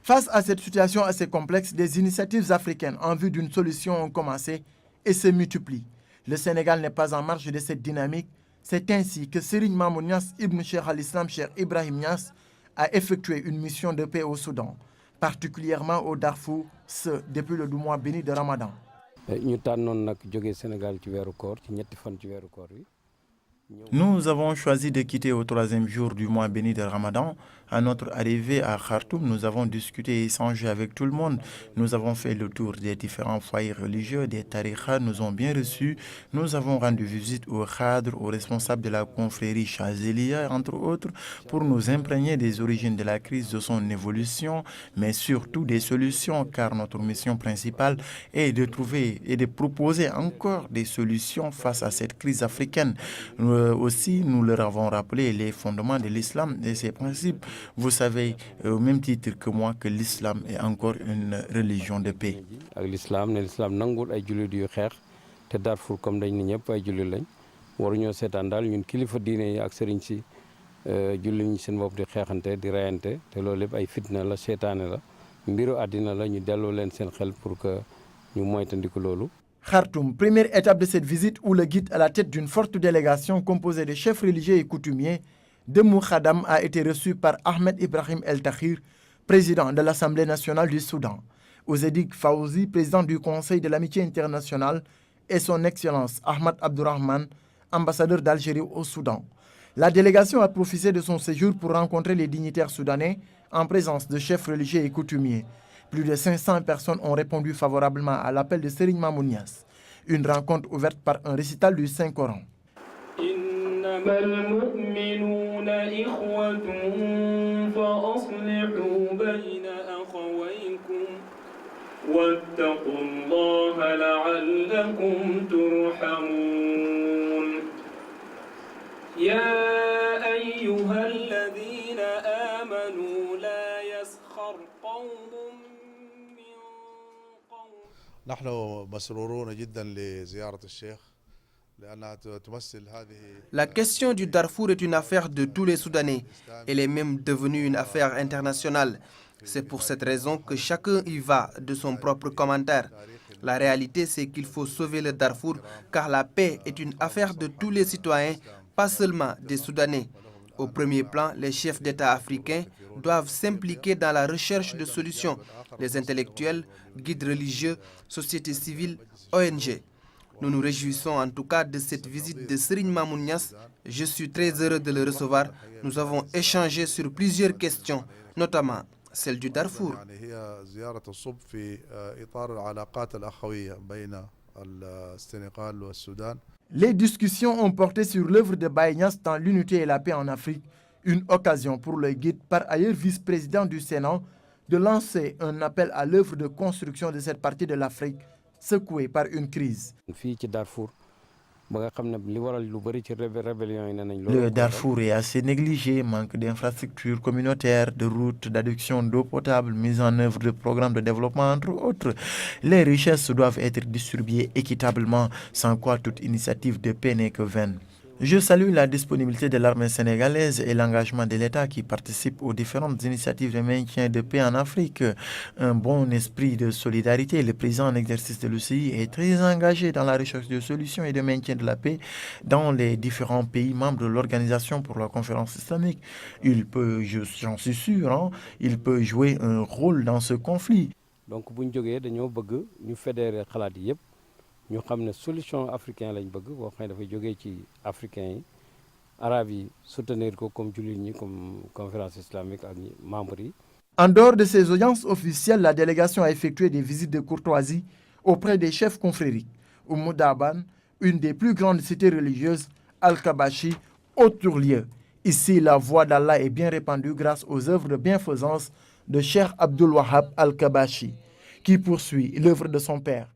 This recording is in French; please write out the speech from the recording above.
Face à cette situation assez complexe, des initiatives africaines en vue d'une solution ont commencé et se multiplient. Le Sénégal n'est pas en marge de cette dynamique. C'est ainsi que Serigne Mamoun Niass Ibn Cheikh al-Islam Cheikh Ibrahim Niass a effectué une mission de paix au Soudan, particulièrement au Darfour, ce depuis le mois béni de Ramadan. Nous avons choisi de quitter au 3e jour du mois béni de Ramadan. À notre arrivée à Khartoum, nous avons discuté et échangé avec tout le monde. Nous avons fait le tour des différents foyers religieux, des tariqas nous ont bien reçus. Nous avons rendu visite aux cadres, aux responsables de la confrérie Chazélia, entre autres, pour nous imprégner des origines de la crise, de son évolution, mais surtout des solutions, car notre mission principale est de trouver et de proposer encore des solutions face à cette crise africaine. Aussi, nous leur avons rappelé les fondements de l'islam et ses principes. Vous savez, au même titre que moi, que l'islam est encore une religion de paix. L'islam nangul ay julit yu xex te Darfour comme dañ ni ñep ay julit lañ waruñu sétan dal ñun kilifa diiné yi ak sëriñ ci julli ñi seen bop di xexante di rayante te loolu lépp ay fitna la sétané la mbiru adina la ñu delloo leen seen xel pour que ñu moytandiku loolu. Khartoum, première étape de cette visite où le guide à la tête d'une forte délégation composée de chefs religieux et coutumiers de Moukhadam a été reçu par Ahmed Ibrahim El Tahir, président de l'Assemblée nationale du Soudan, Ouzedik Fawzi, président du Conseil de l'amitié internationale, et son Excellence Ahmad Abdourahman, ambassadeur d'Algérie au Soudan. La délégation a profité de son séjour pour rencontrer les dignitaires soudanais en présence de chefs religieux et coutumiers. Plus de 500 personnes ont répondu favorablement à l'appel de Serigne Mamoun Niass. Une rencontre ouverte par un récital du Saint-Coran. La question du Darfour est une affaire de tous les Soudanais. Elle est même devenue une affaire internationale. C'est pour cette raison que chacun y va de son propre commentaire. La réalité, c'est qu'il faut sauver le Darfour, car la paix est une affaire de tous les citoyens, pas seulement des Soudanais. Au premier plan, les chefs d'État africains doivent s'impliquer dans la recherche de solutions. Les intellectuels, guides religieux, sociétés civiles, ONG. Nous nous réjouissons en tout cas de cette visite de Serigne Mamoun Niass. Je suis très heureux de le recevoir. Nous avons échangé sur plusieurs questions, notamment celle du Darfour. Les discussions ont porté sur l'œuvre de Baye Niass dans l'unité et la paix en Afrique, une occasion pour le guide, par ailleurs vice-président du Sénat, de lancer un appel à l'œuvre de construction de cette partie de l'Afrique secouée par une crise. Le Darfour est assez négligé, manque d'infrastructures communautaires, de routes, d'adduction d'eau potable, mise en œuvre de programmes de développement, entre autres. Les richesses doivent être distribuées équitablement, sans quoi toute initiative de paix n'est que vaine. Je salue la disponibilité de l'armée sénégalaise et l'engagement de l'État qui participe aux différentes initiatives de maintien de paix en Afrique. Un bon esprit de solidarité. Le président en exercice de l'OCI est très engagé dans la recherche de solutions et de maintien de la paix dans les différents pays membres de l'Organisation pour la conférence islamique. Il peut, j'en suis sûr, il peut jouer un rôle dans ce conflit. Donc, nous fédérer ñu xamné solution africaine lañ bëgg bo xamné dafa joggé ci africains yi arabes yi soutenir ko comme julit ñi comme conférence islamique ak membres yi. En dehors de ces audiences officielles, la délégation a effectué des visites de courtoisie auprès des chefs confrériques. Oumou Daban, une des plus grandes cités religieuses, Al-Kabashi, autre lieu. Ici, la voix d'Allah est bien répandue grâce aux œuvres de bienfaisance de Cheikh Abdul Wahab Al-Kabashi, qui poursuit l'œuvre de son père.